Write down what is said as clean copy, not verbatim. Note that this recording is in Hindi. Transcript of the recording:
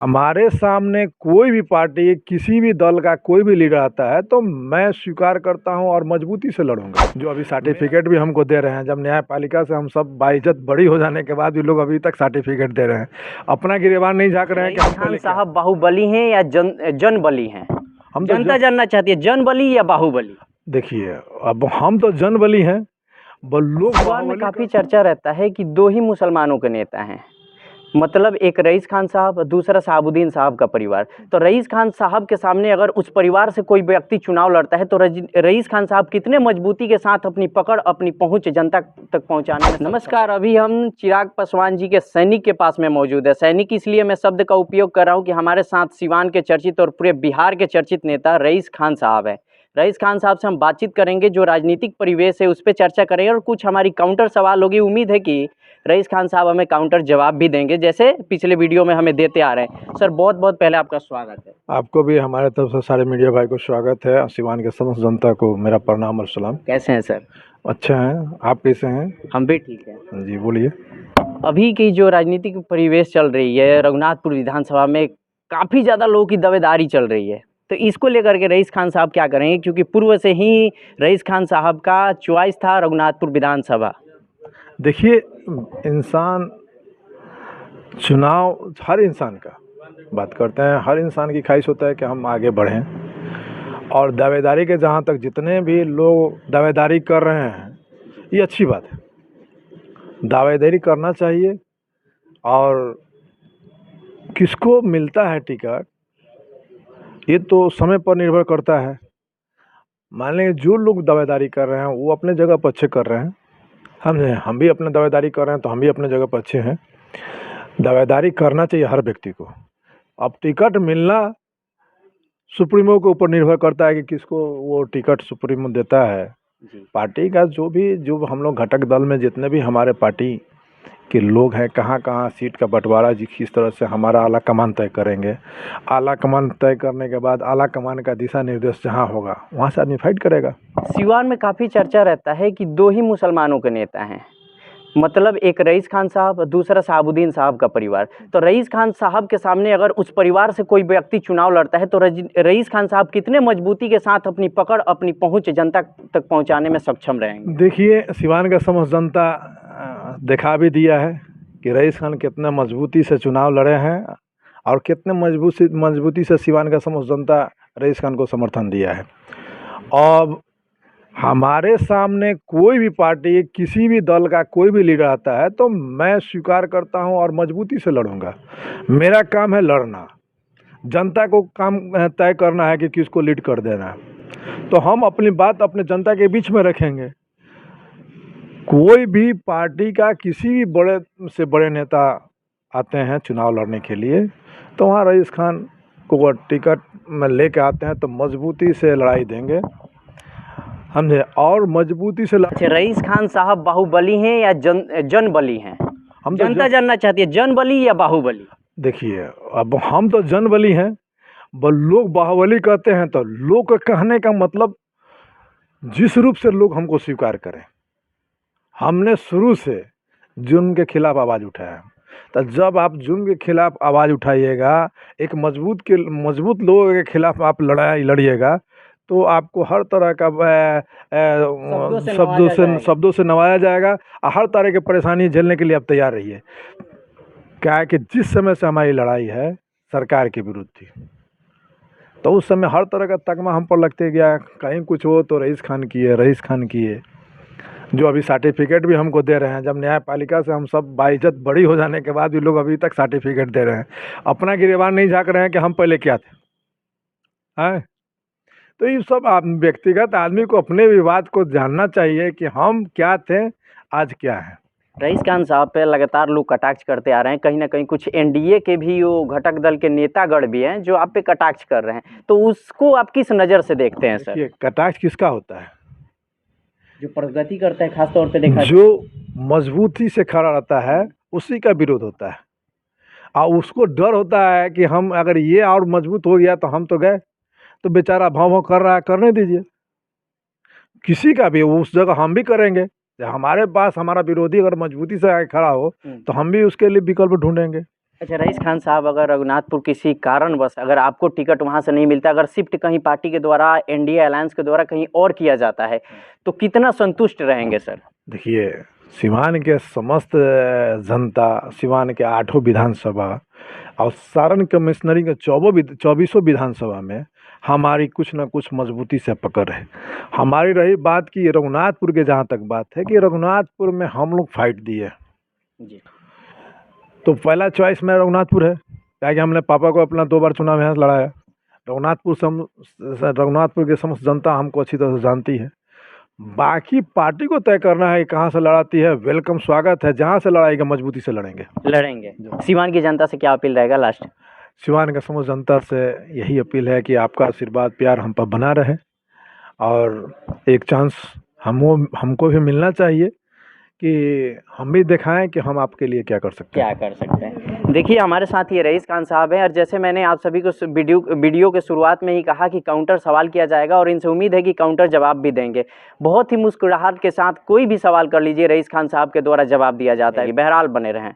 हमारे सामने कोई भी पार्टी, किसी भी दल का कोई भी लीडर आता है तो मैं स्वीकार करता हूं और मजबूती से लड़ूंगा। जो अभी सर्टिफिकेट भी हमको दे रहे हैं, जब न्यायपालिका से हम सब बाइज्जत बरी हो जाने के बाद भी लोग अभी तक सर्टिफिकेट दे रहे हैं, अपना गिरेबान नहीं झाँक रहे हैं कि हम खान साहब बाहुबली हैं या जन बली हैं? हम तो जनता जानना चाहती है, जन बली या बाहुबली? देखिए, अब हम तो जन बली हैं। लोग में काफी चर्चा रहता है कि दो ही मुसलमानों के नेता हैं, मतलब एक रईस खान साहब, दूसरा शहाबुद्दीन साहब का परिवार। तो रईस खान साहब के सामने अगर उस परिवार से कोई व्यक्ति चुनाव लड़ता है तो रईस खान साहब कितने मजबूती के साथ अपनी पकड़, अपनी पहुंच जनता तक पहुंचाने में। नमस्कार, अभी हम चिराग पासवान जी के सैनिक के पास में मौजूद है। सैनिक इसलिए मैं शब्द का उपयोग कर रहा हूँ कि हमारे साथ सिवान के चर्चित और पूरे बिहार के चर्चित नेता रईस खान साहब है। रईस खान साहब से हम बातचीत करेंगे, जो राजनीतिक परिवेश है उस पर चर्चा करेंगे और कुछ हमारी काउंटर सवाल होगी। उम्मीद है कि रईस खान साहब हमें काउंटर जवाब भी देंगे, जैसे पिछले वीडियो में हमें देते आ रहे हैं। सर, बहुत बहुत पहले आपका स्वागत है। आपको भी हमारे तरफ से सारे मीडिया भाई को स्वागत है। सिवान के समस्त जनता को मेरा प्रणाम और सलाम। कैसे हैं सर? अच्छा हैं, आप कैसे हैं? हम भी ठीक हैं जी, बोलिए। अभी की जो राजनीतिक परिवेश चल रही है, रघुनाथपुर विधानसभा में काफ़ी ज़्यादा लोगों की दावेदारी चल रही है, तो इसको लेकर के रईस खान साहब क्या करेंगे? क्योंकि पूर्व से ही रईस खान साहब का चॉइस था रघुनाथपुर विधानसभा। देखिए, इंसान चुनाव हर इंसान का बात करते हैं, हर इंसान की ख्वाहिश होता है कि हम आगे बढ़ें। और दावेदारी के जहाँ तक जितने भी लोग दावेदारी कर रहे हैं, ये अच्छी बात है। दावेदारी करना चाहिए और किसको मिलता है टिकट, ये तो समय पर निर्भर करता है। मान लें जो लोग दावेदारी कर रहे हैं वो अपने जगह पर अच्छे कर रहे हैं, हम भी अपने दावेदारी कर रहे हैं तो हम भी अपने जगह पर अच्छे हैं। दावेदारी करना चाहिए हर व्यक्ति को। अब टिकट मिलना सुप्रीमो के ऊपर निर्भर करता है कि किसको वो टिकट सुप्रीमो देता है। पार्टी का जो हम लोग घटक दल में जितने भी हमारे पार्टी के लोग हैं, कहाँ कहाँ सीट का बंटवारा किस तरह से हमारा आला कमान तय करेंगे। आला कमान तय करने के बाद आला कमान का दिशा निर्देश जहाँ होगा वहाँ से आदमी फाइट करेगा। सिवान में काफ़ी चर्चा रहता है कि दो ही मुसलमानों के नेता हैं, मतलब एक रईस खान साहब, दूसरा शहाबुद्दीन साहब का परिवार। तो रईस खान साहब के सामने अगर उस परिवार से कोई व्यक्ति चुनाव लड़ता है तो रईस खान साहब कितने मजबूती के साथ अपनी पकड़, अपनी पहुंच जनता तक पहुंचाने में सक्षम रहेंगे? देखिए, सिवान का समस्त जनता दिखा भी दिया है कि रईस खान कितने मजबूती से चुनाव लड़े हैं और कितने मजबूती से सिवान का समस्त जनता रईस खान को समर्थन दिया है। अब हमारे सामने कोई भी पार्टी, किसी भी दल का कोई भी लीडर आता है तो मैं स्वीकार करता हूं और मजबूती से लड़ूंगा। मेरा काम है लड़ना, जनता को काम तय करना है कि किसको लीड कर देना है। तो हम अपनी बात अपने जनता के बीच में रखेंगे। कोई भी पार्टी का किसी भी बड़े से बड़े नेता आते हैं चुनाव लड़ने के लिए तो वहाँ रईस खान को टिकट में लेके आते हैं तो मजबूती से लड़ाई देंगे, समझे। और मजबूती से रईस खान साहब बाहुबली हैं या जन बली हैं? हम जनता जानना चाहती है, जन बली या बाहुबली? देखिए, अब हम तो जन बली हैं, लोग बाहुबली कहते हैं तो लोग का कहने का मतलब जिस रूप से लोग हमको स्वीकार करें। हमने शुरू से जुर्म के खिलाफ आवाज़ उठाया, तो जब आप जुर्म के खिलाफ आवाज़ उठाइएगा, एक मजबूत लोगों के खिलाफ आप लड़िएगा तो आपको हर तरह का शब्दों से नवाजा जाएगा और हर तरह की परेशानी झेलने के लिए आप तैयार रहिए। क्या है कि जिस समय से हमारी लड़ाई है सरकार के विरुद्ध थी तो उस समय हर तरह का तगमा हम पर लगते गया, कहीं कुछ हो तो रईस खान की है। जो अभी सर्टिफिकेट भी हमको दे रहे हैं, जब न्यायपालिका से हम सब बाइज्जत बरी हो जाने के बाद भी लोग अभी तक सर्टिफिकेट दे रहे हैं, अपना गिरेबान नहीं झाँक रहे हैं कि हम पहले क्या थे, हैं। तो ये सब व्यक्तिगत आदमी को अपने विवाद को जानना चाहिए कि हम क्या थे, आज क्या है। रईस खान साहब पे लगातार लोग कटाक्ष करते आ रहे हैं, कहीं ना कहीं कुछ एनडीए के भी वो घटक दल के नेतागण भी हैं जो आप पे कटाक्ष कर रहे हैं, तो उसको आप किस नज़र से देखते हैं सर? कटाक्ष किसका होता है? जो प्रगति करता है, खासतौर पे देखा जो मजबूती से खड़ा रहता है उसी का विरोध होता है। और उसको डर होता है कि हम अगर ये और मजबूत हो गया तो हम तो गए, तो बेचारा भाव कर रहा है, करने दीजिए। किसी का भी उस जगह हम भी करेंगे। हमारे पास हमारा विरोधी अगर मजबूती से आगे खड़ा हो तो हम भी उसके लिए विकल्प ढूंढेंगे। अच्छा, रईस खान साहब, अगर रघुनाथपुर किसी कारणवश अगर आपको टिकट वहाँ से नहीं मिलता, अगर शिफ्ट कहीं पार्टी के द्वारा, एनडीए अलायंस के द्वारा कहीं और किया जाता है, तो कितना संतुष्ट रहेंगे सर? देखिए, सिवान के समस्त जनता, सिवान के 8 विधानसभा और सारण कमिश्नरी के 24 विधानसभा में हमारी कुछ ना कुछ मजबूती से पकड़ है। हमारी रही बात की रघुनाथपुर के, जहाँ तक बात है कि रघुनाथपुर में हम लोग फाइट दिए, जी। तो पहला चॉइस में रघुनाथपुर है, क्या कि हमने पापा को अपना 2 बार चुनाव यहाँ से लड़ाया। रघुनाथपुर की समस्त जनता हमको अच्छी तरह से जानती है। बाकी पार्टी को तय करना है कि कहाँ से लड़ाती है। वेलकम, स्वागत है, जहाँ से लड़ाएगा मजबूती से लड़ेंगे। सिवान की जनता से क्या अपील रहेगा लास्ट? सिवान के समस्त जनता से यही अपील है कि आपका आशीर्वाद प्यार हम पर बना रहे, और एक चांस हमको भी मिलना चाहिए कि हम भी दिखाएं कि हम आपके लिए क्या कर सकते हैं। देखिए, हमारे साथ ये रईस खान साहब हैं, और जैसे मैंने आप सभी को वीडियो के शुरुआत में ही कहा कि काउंटर सवाल किया जाएगा, और इनसे उम्मीद है कि काउंटर जवाब भी देंगे। बहुत ही मुस्कुराहट के साथ कोई भी सवाल कर लीजिए, रईस खान साहब के द्वारा जवाब दिया जाता है। बहरहाल बने रहें।